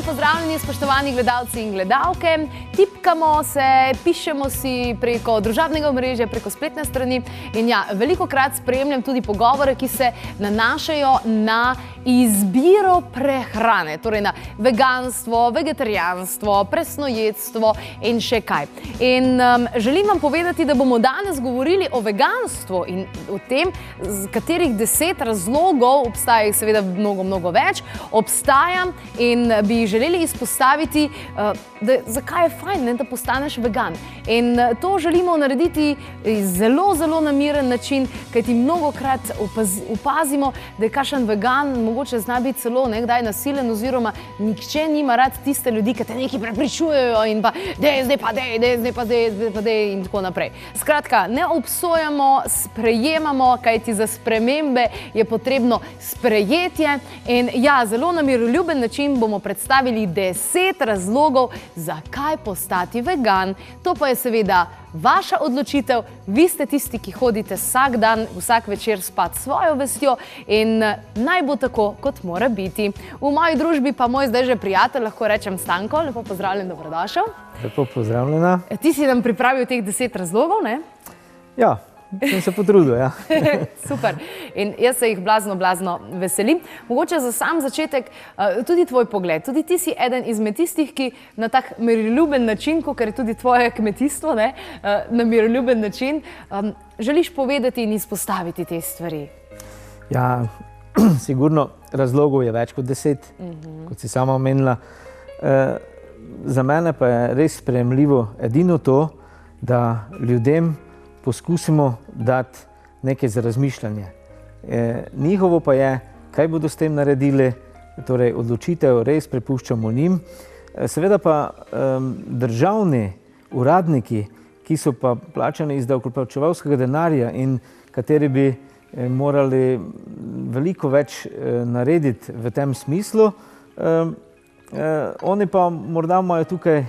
pozdravljeni, spoštovani gledalci in gledalke. Tipkamo se, pišemo si preko družabnega omrežja, preko spletne strani in ja, velikokrat spremljam tudi pogovore, ki se nanašajo na izbiro prehrane, torej na veganstvo, vegetarijanstvo, presnojedstvo in še kaj. In želim vam povedati, da bomo danes govorili o veganstvu in o tem, z katerih 10 razlogov, obstaja jih seveda mnogo več, obstaja in bi želeli izpostaviti, zakaj je fajn, da postaneš vegan. In to želimo narediti zelo na miren način, kajti mnogokrat opazimo, da je kakšen vegan mogoče zna biti celo nekdaj nasilen oziroma nihče nima rad tiste ljudi, ki te nekaj prepričujejo in pa zdaj pa dej in tako naprej. Skratka, ne obsojamo, sprejemamo, kajti za spremembe je potrebno sprejetje in ja, zelo na miroljuben način bomo predstavili 10 razlogov, zakaj postati vegan. To pa je seveda vaša odločitev, vi ste tisti, ki hodite vsak dan, vsak večer spat s svojo vestjo in naj bo tako, kot mora biti. V moji družbi pa moj zdaj že prijatelj, lahko rečem Stanko, lepo pozdravljen, dobrodošel. Lepo pozdravljena. Ti si nam pripravil teh 10 razlogov, ne? Ja, sem se potrudil, ja. Super. In jaz se jih blazno veselim. Mogoče za sam začetek tudi tvoj pogled. Tudi ti si eden izmed tistih, ki na tak miroljuben način, ker je tudi tvoje kmetijstvo, ne, na miroljuben način, želiš povedati in izpostaviti te stvari. Ja, sigurno razlogov je več kot 10, kot si sama omenila. Za mene pa je res sprejemljivo edino to, da ljudem poskusimo dati nekaj za razmišljanje. Njihovo pa je, kaj bodo s tem naredili, torej odločitev res prepuščamo njim. Seveda pa državni uradniki, ki so pa plačani iz davkoplačevalskega denarja in kateri bi morali veliko več narediti v tem smislu, oni pa morda imajo tukaj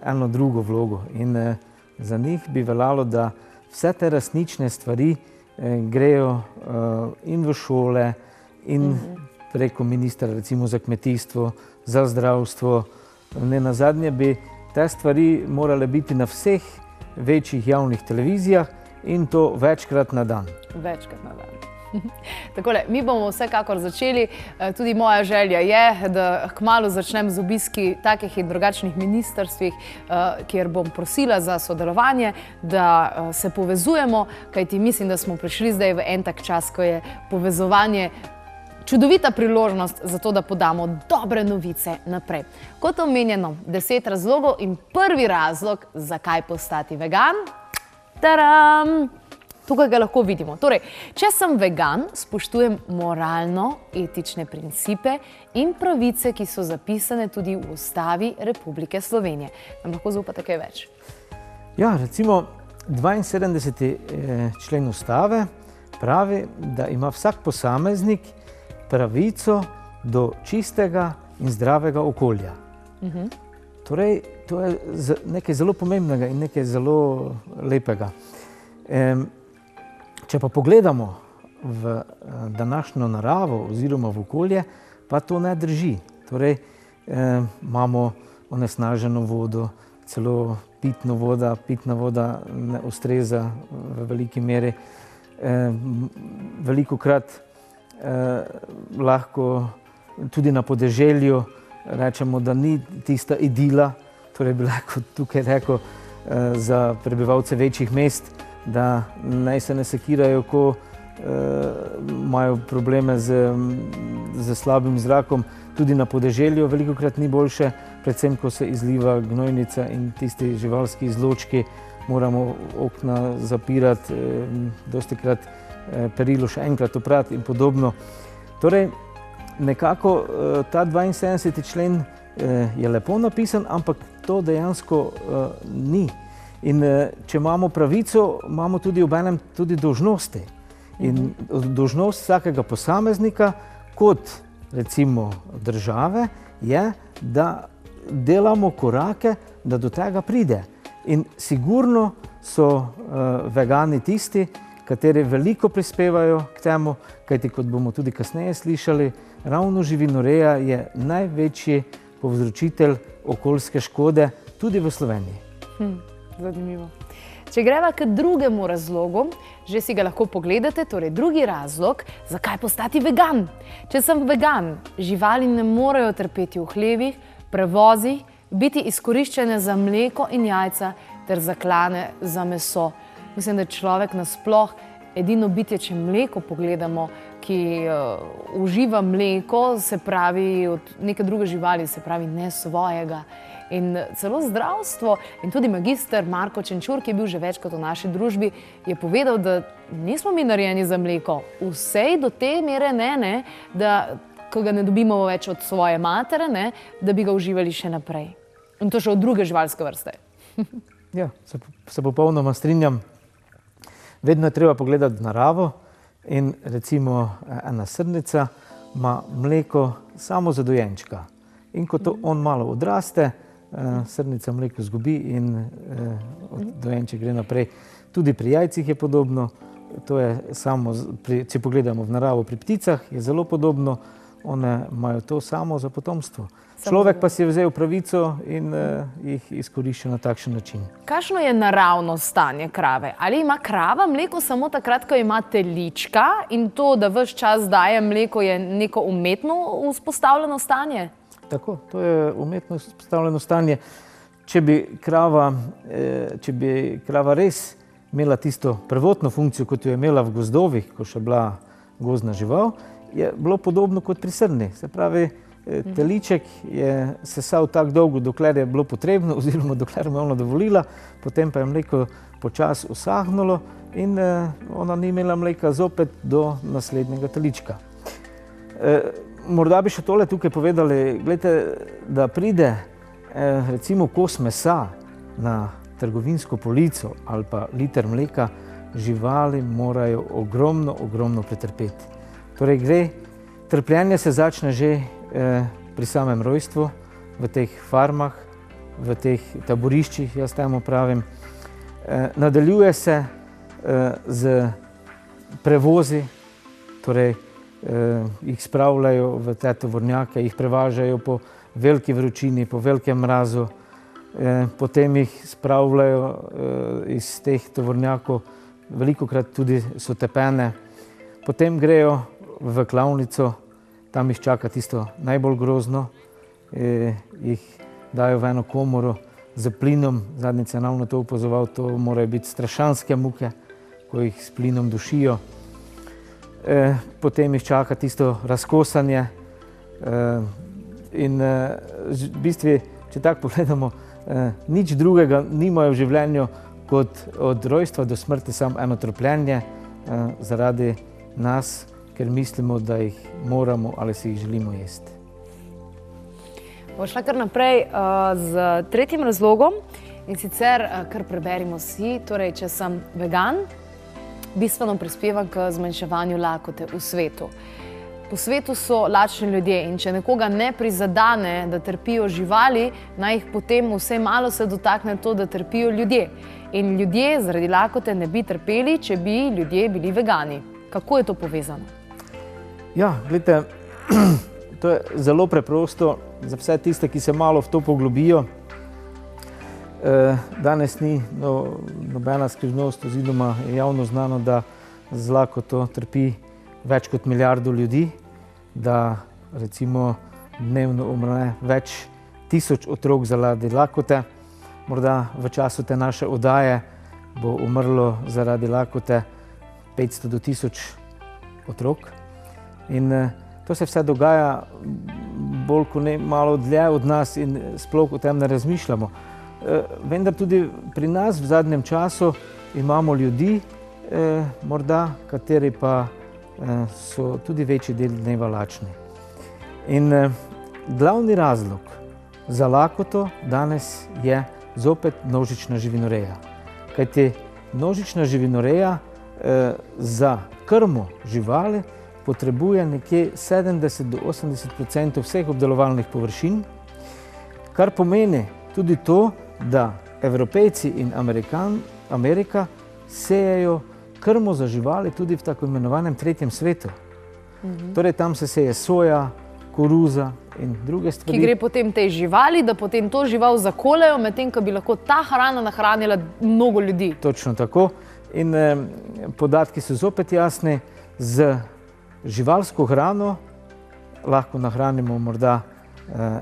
eno drugo vlogo in za njih bi veljalo, da vse te resnične stvari grejo in v šole in preko ministra recimo za kmetijstvo, za zdravstvo. Nenazadnje bi te stvari morale biti na vseh večjih javnih televizijah in to večkrat na dan. Večkrat na dan. Takole, mi bomo vsekakor začeli. Tudi moja želja je, da kmalu začnem z obiski takih in drugačnih ministrstvih, kjer bom prosila za sodelovanje, da se povezujemo, kajti mislim, da smo prišli zdaj v en tak čas, ko je povezovanje čudovita priložnost za to, da podamo dobre novice naprej. Kot omenjeno, 10 razlogov in prvi razlog, zakaj postati vegan. Taram! Tukaj ga lahko vidimo. Torej, če sem vegan, spoštujem moralno-etične principe in pravice, ki so zapisane tudi v Ustavi Republike Slovenije. Nam lahko zaupate kaj več? Ja, recimo 72. člen Ustave pravi, da ima vsak posameznik pravico do čistega in zdravega okolja. Torej, to je nekaj zelo pomembnega in nekaj zelo lepega. Če pa pogledamo v današnjo naravo oziroma v okolje, pa to ne drži. Torej, imamo onesnaženo vodo, celo pitna voda ne ustreza v veliki meri. Velikokrat lahko tudi na podeželju rečemo, da ni tista idila, torej bi lahko tukaj rekel za prebivalce večjih mest, da naj se ne sekirajo, ko imajo probleme z slabim zrakom. Tudi na podeželju velikokrat ni boljše, predvsem, ko se izliva gnojnica in tisti živalski izločki, moramo okna zapirati, dostikrat perilo še enkrat oprati in podobno. Torej, nekako ta 72. člen je lepo napisan, ampak to dejansko ni. In če imamo pravico, imamo tudi obenem tudi dolžnosti. In dolžnost vsakega posameznika, kot recimo države, je, da delamo korake, da do tega pride. In sigurno so vegani tisti, kateri veliko prispevajo k temu, kajti kot bomo tudi kasneje slišali, ravno živinoreja je največji povzročitelj okoljske škode tudi v Sloveniji. Zanimivo. Če greva k drugemu razlogu, že si ga lahko pogledate, torej drugi razlog, zakaj postati vegan. Če sem vegan, živali ne morejo trpeti v hlevih, prevozih, biti izkoriščene za mleko in jajca ter zaklane za meso. Mislim, da je človek nasploh edino bitje, če mleko pogledamo, ki uživa mleko, se pravi od neke druge živali, se pravi ne svojega. In celo zdravstvo in tudi magister Marko Čenčur, ki je bil že večkrat v naši družbi, je povedal, da nismo mi narejeni za mleko. Vsej do te mere ne, da ko ga ne dobimo več od svoje matere, ne, da bi ga uživali še naprej. In to še od druge živalske vrste. Ja, se popolnoma strinjam. Vedno je treba pogledati naravo in recimo ena srnica ima mleko samo za dojenčka. In ko to on malo odraste, srnica mleko izgubi in dojenček gre naprej. Tudi pri jajcih je podobno. To je samo, če pogledamo v naravo pri pticah, je zelo podobno. One imajo to samo za potomstvo. Človek pa si je vzel pravico in jih izkorišča na takšen način. Kakšno je naravno stanje krave? Ali ima krava mleko samo takrat, ko ima telička in to, da ves čas daje mleko, je neko umetno vzpostavljeno stanje? Tako, to je umetno vzpostavljeno stanje. Če bi krava res imela tisto prvotno funkcijo, kot jo je imela v gozdovih, ko še bila gozdna žival, je bilo podobno kot pri srni. Se pravi, teliček je sesal tako dolgo, dokler je bilo potrebno, oziroma dokler mu je ona dovolila, potem pa je mleko počasi usahnilo in ona ni imela mleka zopet do naslednjega telička. Morda bi še tole tukaj povedali, gledajte, da pride recimo kos mesa na trgovinsko polico ali pa liter mleka, živali morajo ogromno pretrpeti. Torej trpljenje se začne že pri samem rojstvu, v teh farmah, v teh taboriščih, jaz temu pravim. Nadaljuje se z prevozi, torej jih spravljajo v te tovornjake, jih prevažajo po veliki vročini, po velikem mrazu, potem jih spravljajo iz teh tovornjakov, velikokrat tudi so tepene, potem grejo v klavnico, tam jih čaka tisto najbolj grozno, jih dajo v eno komoro z plinom, zadnjič sem ravno to opazoval, to morajo biti strašanske muke, ko jih s plinom dušijo. Potem jih čaka tisto razkosanje in v bistvu, če tako pogledamo, nič drugega nimajo v življenju kot od rojstva do smrti samo eno trpljenje zaradi nas, ker mislimo, da jih moramo ali si jih želimo jesti. Bomo šla kar naprej z tretjim razlogom in sicer kar preberimo si, torej če sem vegan, bistveno prispevam k zmanjševanju lakote v svetu. Po svetu so lačni ljudje in če nekoga ne prizadene, da trpijo živali, naj jih potem vsaj malo se dotakne to, da trpijo ljudje. In ljudje zaradi lakote ne bi trpeli, če bi ljudje bili vegani. Kako je to povezano? Ja, gledajte, to je zelo preprosto za vse tiste, ki se malo v to poglobijo. Danes ni nobena skrivnost, oziroma je javno znano, da z lakoto trpi več kot milijardo ljudi, da recimo dnevno umre več tisoč otrok zaradi lakote. Morda v času te naše oddaje bo umrlo zaradi lakote 500 do 1000 otrok. In to se vse dogaja bolj kot ne malo dlje od nas in sploh o tem ne razmišljamo. Vendar tudi pri nas v zadnjem času imamo ljudi, morda, kateri pa so tudi večji del dneva lačni. In glavni razlog za lakoto danes je zopet množična živinoreja. Kajti množična živinoreja za krmo živali potrebuje nekje 70 do 80% vseh obdelovalnih površin, kar pomeni tudi to, da Evropejci in Amerika sejejo krmo za živali tudi v tako imenovanem tretjem svetu. Torej tam se seje soja, koruza, in druge stvari. Ki gre potem tej živali, da potem to žival zakoljejo, medtem ko bi lahko ta hrana nahranila mnogo ljudi. Točno tako. In podatki so zopet jasni, z živalsko hrano lahko nahranimo morda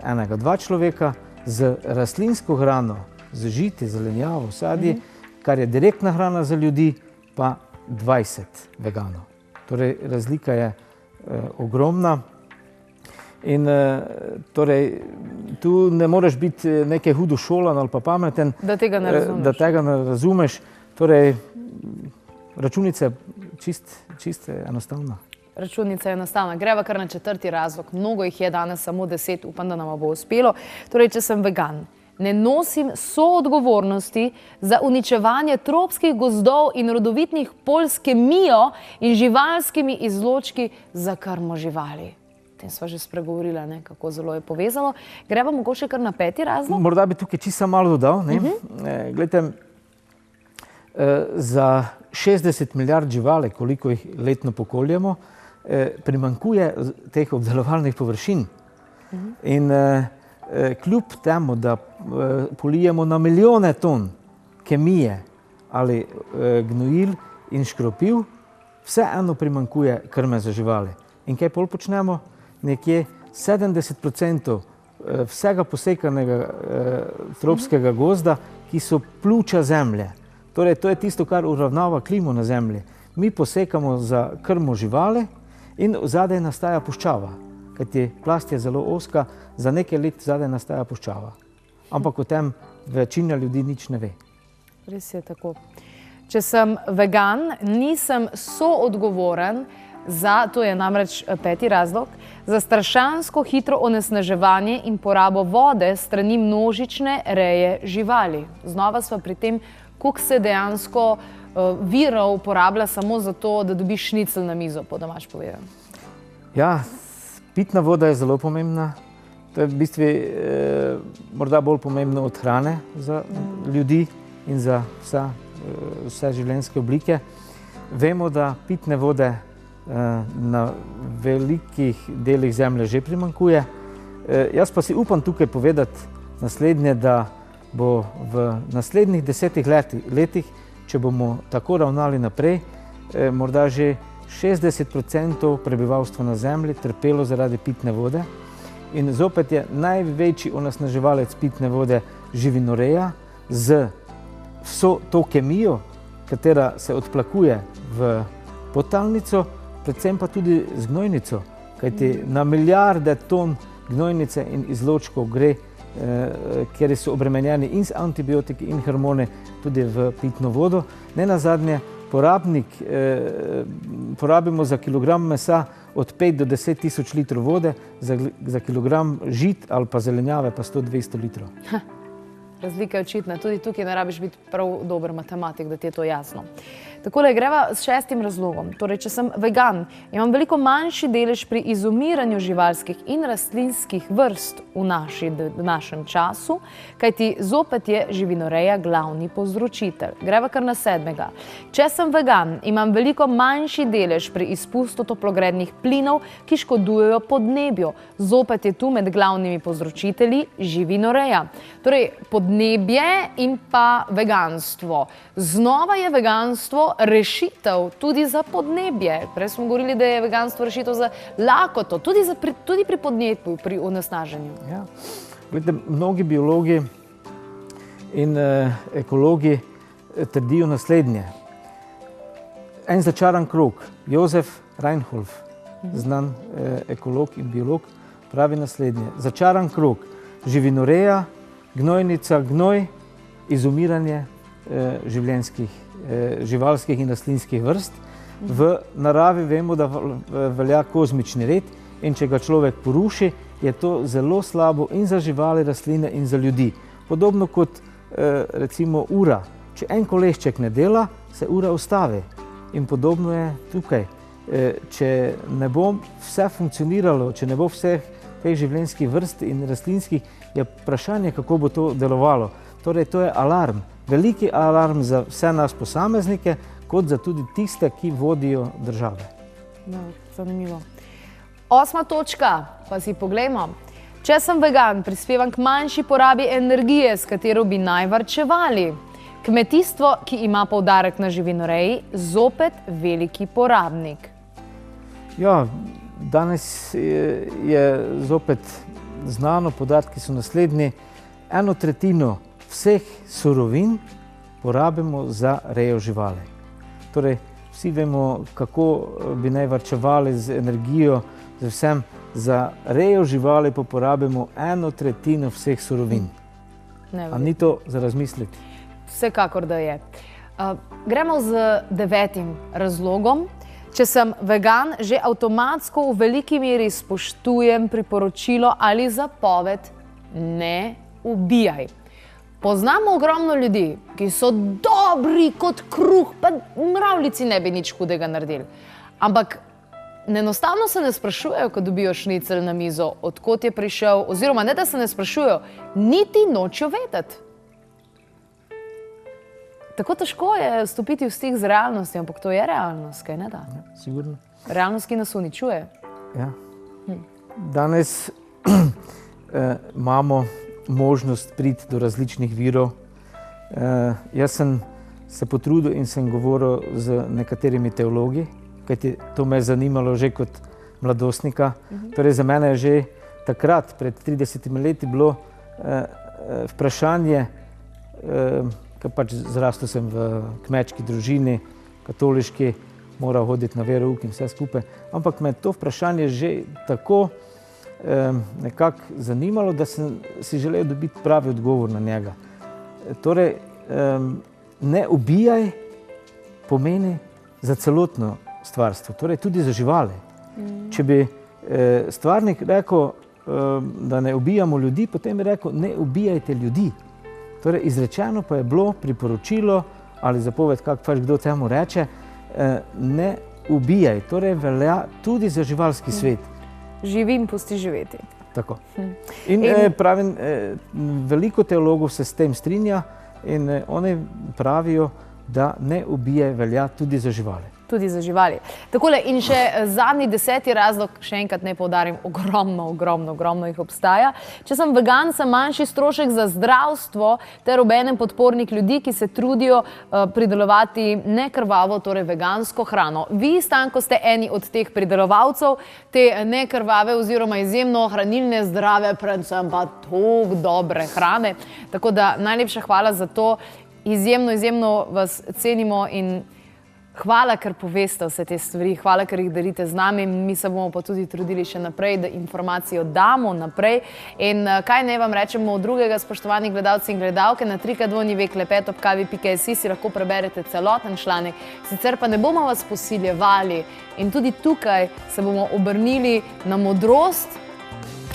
enega, dva človeka, z rastlinsko hrano, z žiti, zelenjavo, sadje, kar je direktna hrana za ljudi, pa 20 veganov. Torej, razlika je ogromna. In torej, tu ne moreš biti nekaj hudo šolan ali pa pameten, Da tega ne razumeš. da tega ne razumeš. Torej, računica je čist enostavna. Računica je enostavna. Greva kar na četrti razlog. Mnogo jih je danes, samo 10, upam, da nam bo uspelo. Torej, če sem vegan, ne nosim soodgovornosti za uničevanje tropskih gozdov in rodovitnih polj s kemijo in živalskimi izločki za krmo živali. O tem sva že spregovorila, ne, kako zelo je povezano. Greva mogoče kar na 5. razlog? Morda bi tukaj čisto malo dodal. Glejte, za 60 milijard živali, koliko jih letno pokoljemo, primanjkuje teh obdelovalnih površin. In kljub temu, da polijemo na milijone ton kemije ali gnojil in škropiv, vseeno primanjkuje krme za živali. In kaj pol počnemo? Nekje 70% vsega posekanega tropskega gozda, ki so pljuča zemlje. Torej, to je tisto, kar uravnava klimo na zemlji. Mi posekamo za krmo živali in zadaj nastaja puščava. Kajti plast je zelo ozka, za nekaj let zadaj nastaja puščava. Ampak o tem večina ljudi nič ne ve. Res je tako. Če sem vegan, nisem soodgovoren za, to je namreč 5. razlog, za strašansko hitro onesnaževanje in porabo vode strani množične reje živali. Znova sva pri tem, koliko se dejansko virov uporablja samo zato, da dobiš šnicl na mizo, po domač povedano. Ja, pitna voda je zelo pomembna. To je v bistvu morda bolj pomembno od hrane za ljudi in za vse življenjske oblike. Vemo, da pitne vode na velikih delih zemlje že primanjkuje. Jaz pa si upam tukaj povedati naslednje, da bo v naslednjih 10 letih, če bomo tako ravnali naprej, morda že 60% prebivalstva na zemlji trpelo zaradi pitne vode. In zopet je največji onesnaževalec pitne vode živinoreja z vso to kemijo, katera se odplakuje v podtalnico, predvsem pa tudi z gnojnico. Kajti na milijarde ton gnojnice in izločkov gre, ker so obremenjeni in z antibiotiki in hormoni tudi v pitno vodo. Nenazadnje, porabimo za kilogram mesa od 5 do 10 tisoč litrov vode, za kilogram žit ali pa zelenjave pa 100-200 litrov. Razlika je očitna. Tudi tukaj ne rabiš biti prav dober matematik, da ti je to jasno. Takole, greva s 6. razlogom. Torej, če sem vegan, imam veliko manjši delež pri izumiranju živalskih in rastlinskih vrst v našem času, kajti zopet je živinoreja glavni povzročitelj. Greva kar na 7. Če sem vegan, imam veliko manjši delež pri izpustu toplogrednih plinov, ki škodujejo podnebju. Zopet je tu med glavnimi povzročitelji živinoreja. Torej, podnebje in pa veganstvo. Znova je veganstvo rešitev tudi za podnebje. Prej smo govorili, da je veganstvo rešitev za lakoto, tudi pri podnebju, pri onesnaženju. Ja. Glede, mnogi biologi in ekologi trdijo naslednje. En začaran krog. Josef Reinhold, znan ekolog in biolog, pravi naslednje. Začaran krog. Živinoreja, gnojnica, gnoj, izumiranje živalskih in rastlinskih vrst. V naravi vemo, da velja kozmični red in če ga človek poruši, je to zelo slabo in za živali, rastline in za ljudi. Podobno kot recimo ura. Če en kolešček ne dela, se ura ustavi. In podobno je tukaj. Če ne bo vse funkcioniralo, če ne bo vseh teh življenjskih vrst in rastlinskih, je vprašanje, kako bo to delovalo. Torej, to je alarm. Veliki alarm za vse nas posameznike, kot za tudi tiste, ki vodijo države. No, zanimivo. 8. točka, pa si poglejmo. Če sem vegan, prispevam k manjši porabi energije, s katero bi naj varčevali. Kmetijstvo, ki ima poudarek na živinoreji, zopet veliki porabnik. Ja, danes je zopet znano, podatki so naslednji. 1/3 vseh surovin porabimo za rejo živali. Torej, vsi vemo, kako bi naj varčevali z energijo, z vsem. Za rejo živali pa porabimo 1/3 vseh surovin. A ni to za razmisliti? Vsekakor, da je. Gremo z 9. razlogom. Če sem vegan, že avtomatsko v veliki meri spoštujem priporočilo ali zapoved ne ubijaj. Poznamo ogromno ljudi, ki so dobri kot kruh, pa mravljici ne bi nič hudega naredili. Ampak enostavno se ne sprašujejo, ko dobijo šnicel na mizo, odkot je prišel, oziroma ne, da se ne sprašujejo, niti nočejo vedeti. Tako težko je stopiti v stik z realnostjo, ampak to je realnost, kaj ne da? Sigurno. Realnost, ki nas uničuje. Ja. Danes imamo možnost priti do različnih virov. Jaz sem se potrudil in sem govoril z nekaterimi teologi, kajti to me je zanimalo že kot mladostnika. Torej, za mene je že takrat, pred 30 leti, bilo vprašanje, ker pač zrastel sem v kmečki družini, katoliški, moral hoditi na verouk in vse skupaj, ampak me to vprašanje že tako nekako zanimalo, da sem si želel dobiti pravi odgovor na njega. Torej, ne ubijaj pomeni za celotno stvarstvo, torej tudi za živali. Če bi stvarnik rekel, da ne ubijamo ljudi, potem bi rekel, ne ubijajte ljudi. Torej, izrečeno pa je bilo priporočilo ali zapoved, kako pač kdo temu reče, ne ubijaj. Torej, velja tudi za živalski svet. Živi in pusti živeti. Tako. In pravim, veliko teologov se s tem strinja in oni pravijo, da ne ubijaj velja tudi za živali. Tudi za živali. Takole, in še zadnji 10. razlog, še enkrat ne poudarim, ogromno jih obstaja. Če sem vegan, sem manjši strošek za zdravstvo ter obenem podpornik ljudi, ki se trudijo pridelovati nekrvavo, torej vegansko hrano. Vi, Stanko, ste eni od teh pridelovalcev te nekrvave oziroma izjemno hranilne, zdrave, predvsem pa toliko dobre hrane. Tako da najlepša hvala za to. Izjemno vas cenimo in hvala, ker poveste vse te stvari, hvala, ker jih delite z nami. Mi se bomo pa tudi trudili še naprej, da informacijo damo naprej. In kaj naj vam rečemo od drugega, spoštovani gledalci in gledalke, na www.klepetobkavi.si si lahko preberete celoten članek. Sicer pa ne bomo vas posiljevali in tudi tukaj se bomo obrnili na modrost,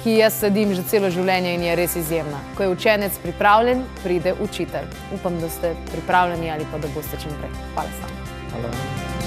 ki jaz sedim že celo življenje in je res izjemna. Ko je učenec pripravljen, pride učitelj. Upam, da ste pripravljeni ali pa da boste čim prej. Hvala sam. Hvala.